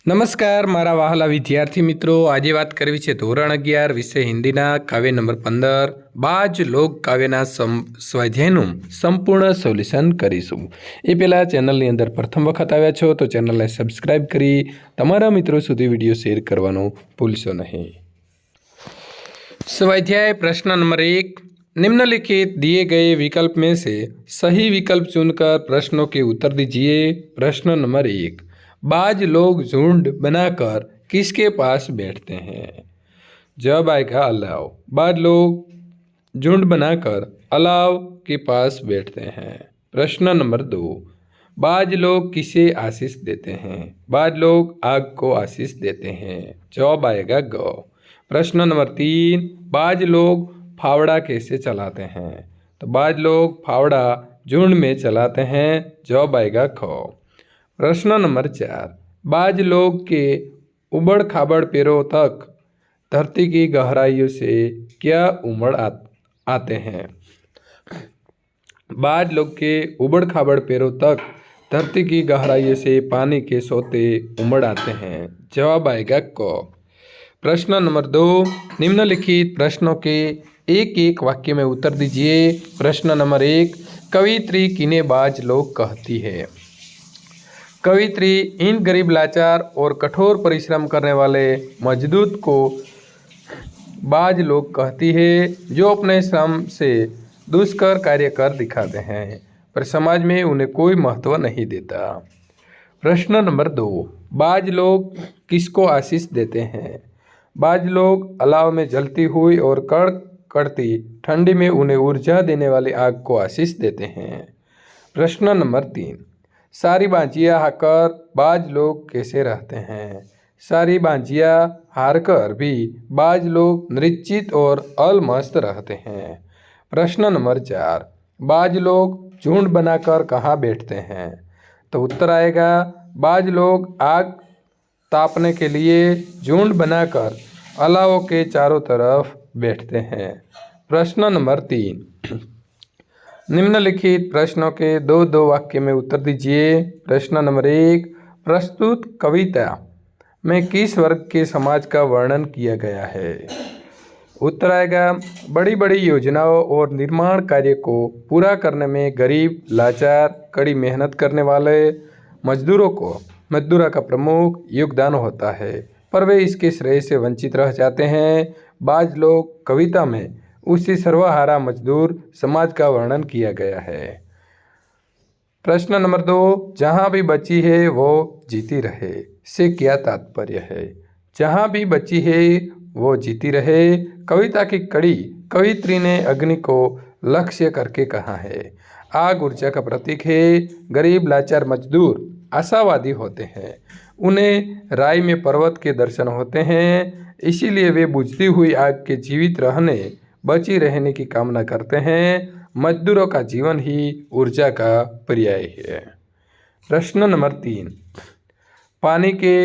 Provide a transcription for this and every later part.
નમસ્કાર મારા વહાલા વિદ્યાર્થી મિત્રો, આજે વાત કરવી છે ધોરણ 11 વિષય હિન્દીના કાવ્ય નંબર 15 બાજ લોક કાવ્યના સ્વાધ્યાયનું સંપૂર્ણ સોલ્યુશન કરીશું। એ પહેલાં ચેનલની અંદર પ્રથમ વખત આવ્યા છો તો ચેનલને સબસ્ક્રાઈબ કરી તમારા મિત્રો સુધી વિડીયો શેર કરવાનું ભૂલશો નહીં। स्वाध्याय प्रश्न नंबर 1, निम्नलिखित दिए गए विकल्प में से सही विकल्प चुनकर प्रश्नों के उत्तर दीजिए। प्रश्न नंबर 1, बाज लोग झुंड बनाकर किसके पास बैठते हैं? जवाब आएगा अलाव। बाज लोग झुंड बनाकर अलाव के पास बैठते हैं। प्रश्न नंबर 2, बाज लोग किसे आशीष देते हैं? बाज लोग आग को आशीष देते हैं। जवाब आएगा ग। प्रश्न नंबर 3, बाज लोग फावड़ा कैसे चलाते हैं? तो बाज लोग फावड़ा झुंड में चलाते हैं। जवाब आएगा ख। प्रश्न नंबर 4, बाज लोग के उबड़ खाबड़ पैरों तक धरती की गहराइयों से क्या उमड़ आते हैं? बाज लोग के उबड़ खाबड़ पैरों तक धरती की गहराइयों से पानी के सोते उमड़ आते हैं। जवाब आएगा क। प्रश्न नंबर 2, निम्नलिखित प्रश्नों के एक एक वाक्य में उत्तर दीजिए। प्रश्न नंबर 1, कवित्री किन्हें बाज लोग कहती है? कवित्री इन गरीब, लाचार और कठोर परिश्रम करने वाले मजदूर को बाज लोग कहती है, जो अपने श्रम से दुष्कर कार्य कर दिखाते हैं पर समाज में उन्हें कोई महत्व नहीं देता। प्रश्न नंबर 2, बाज लोग किसको आशीष देते हैं? बाज लोग अलाव में जलती हुई और कड़कड़ती ठंडी में उन्हें ऊर्जा देने वाली आग को आशीष देते हैं। प्रश्न नंबर 3, सारी बाजियाँ हारकर बाज लोग कैसे रहते हैं? सारी बाजियाँ हारकर भी बाज लोग निश्चित और अलमस्त रहते हैं। प्रश्न नंबर 4, बाज लोग झुंड बनाकर कहाँ बैठते हैं? तो उत्तर आएगा, बाज लोग आग तापने के लिए झुंड बनाकर अलाव के चारों तरफ बैठते हैं। प्रश्न नंबर 3, निम्नलिखित प्रश्नों के दो वाक्य में उत्तर दीजिए। प्रश्न नंबर 1, प्रस्तुत कविता में किस वर्ग के समाज का वर्णन किया गया है? उत्तर आएगा, बड़ी बड़ी योजनाओं और निर्माण कार्य को पूरा करने में गरीब, लाचार, कड़ी मेहनत करने वाले मजदूरों का प्रमुख योगदान होता है, पर वे इसके श्रेय से वंचित रह जाते हैं। बाज लोग कविता में उसी सर्वहारा मजदूर समाज का वर्णन किया गया है। प्रश्न नंबर 2, जहाँ भी बची है वो जीती रहे से क्या तात्पर्य है? जहाँ भी बची है वो जीती रहे कविता की कड़ी कवित्री ने अग्नि को लक्ष्य करके कहा है। आग ऊर्जा का प्रतीक है। गरीब, लाचार मजदूर आशावादी होते हैं, उन्हें राय में पर्वत के दर्शन होते हैं, इसीलिए वे बुझती हुई आग के जीवित रहने, बची रहने की कामना करते हैं। मजदूरों का जीवन ही ऊर्जा का पर्याय है। प्रश्न नंबर 3, पानी के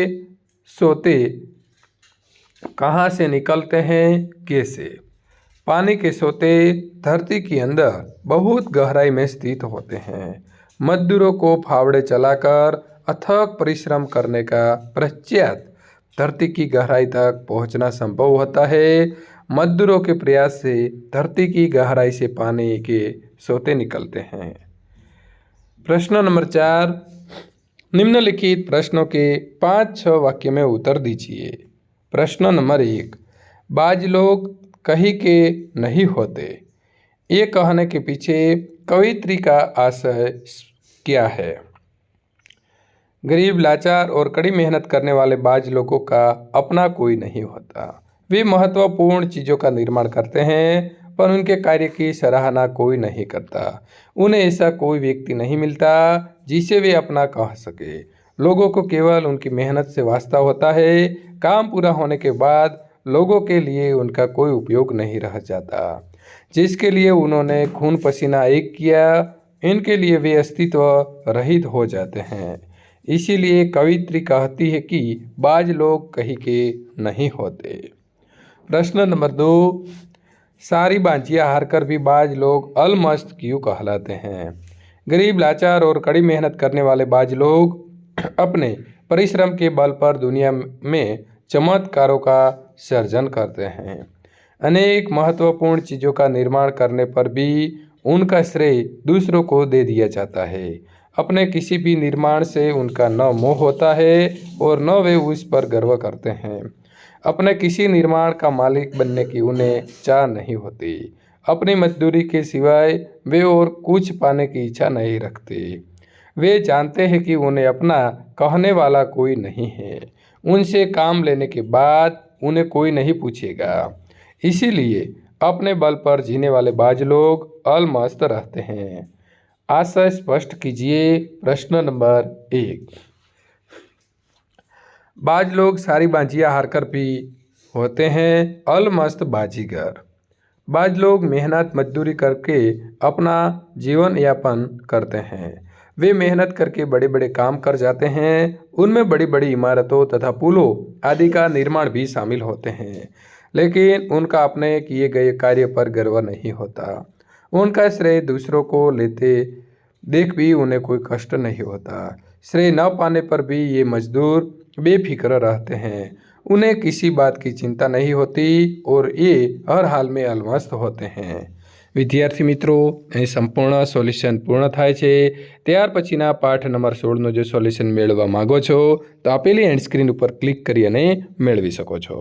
सोते कहाँ से निकलते हैं, कैसे? पानी के सोते धरती के अंदर बहुत गहराई में स्थित होते हैं। मजदूरों को फावड़े चलाकर अथक परिश्रम करने का पश्चात धरती की गहराई तक पहुंचना संभव होता है। मजदूरों के प्रयास से धरती की गहराई से पानी के सोते निकलते हैं। प्रश्न नंबर 4, निम्नलिखित प्रश्नों के 5-6 वाक्य में उत्तर दीजिए। प्रश्न नंबर 1, बाज लोग कहीं के नहीं होते, ये कहने के पीछे कवित्री का आशय क्या है? गरीब, लाचार और कड़ी मेहनत करने वाले बाज लोगों का अपना कोई नहीं होता। वे महत्वपूर्ण चीज़ों का निर्माण करते हैं पर उनके कार्य की सराहना कोई नहीं करता। उन्हें ऐसा कोई व्यक्ति नहीं मिलता जिसे वे अपना कह सके। लोगों को केवल उनकी मेहनत से वास्ता होता है। काम पूरा होने के बाद लोगों के लिए उनका कोई उपयोग नहीं रह जाता। जिसके लिए उन्होंने खून पसीना एक किया, इनके लिए वे अस्तित्व रहित हो जाते हैं। इसीलिए कवित्री कहती है कि बाज लोग कहीं के नहीं होते। प्रश्न नंबर 2, सारी बाजियाँ हारकर भी बाज लोग अलमस्त क्यों कहलाते हैं? गरीब, लाचार और कड़ी मेहनत करने वाले बाज लोग अपने परिश्रम के बल पर दुनिया में चमत्कारों का सर्जन करते हैं। अनेक महत्वपूर्ण चीज़ों का निर्माण करने पर भी उनका श्रेय दूसरों को दे दिया जाता है। अपने किसी भी निर्माण से उनका न मोह होता है और न वे उस पर गर्व करते हैं। अपने किसी निर्माण का मालिक बनने की उन्हें चाह नहीं होती। अपनी मजदूरी के सिवाय वे और कुछ पाने की इच्छा नहीं रखते। वे जानते हैं कि उन्हें अपना कहने वाला कोई नहीं है। उनसे काम लेने के बाद उन्हें कोई नहीं पूछेगा। इसीलिए अपने बल पर जीने वाले बाज लोग अलमस्त रहते हैं। आशय स्पष्ट कीजिए। प्रश्न नंबर 1। बाज लोग सारी बाजियां हारकर भी होते हैं अलमस्त बाजीगर। बाज लोग मेहनत मजदूरी करके अपना जीवन यापन करते हैं। वे मेहनत करके बड़े बड़े काम कर जाते हैं। उनमें बड़ी बड़ी इमारतों तथा पुलों आदि का निर्माण भी शामिल होते हैं, लेकिन उनका अपने किए गए कार्य पर गर्व नहीं होता। उनका श्रेय दूसरों को लेते देख भी उन्हें कोई कष्ट नहीं होता। श्रेय न पाने पर भी ये मजदूर बेफिक्र रहते हैं। उन्हें किसी बात की चिंता नहीं होती और ये हर हाल में अलमस्त होते हैं। विद्यार्थी मित्रों, અહીં સંપૂર્ણ સોલ્યુશન પૂર્ણ થાય છે। ત્યાર પછીના પાઠ નંબર 16નું જો સોલ્યુશન મેળવવા માગો છો તો આપેલી એન્ડ સ્ક્રીન ઉપર ક્લિક કરી અને મેળવી શકો છો।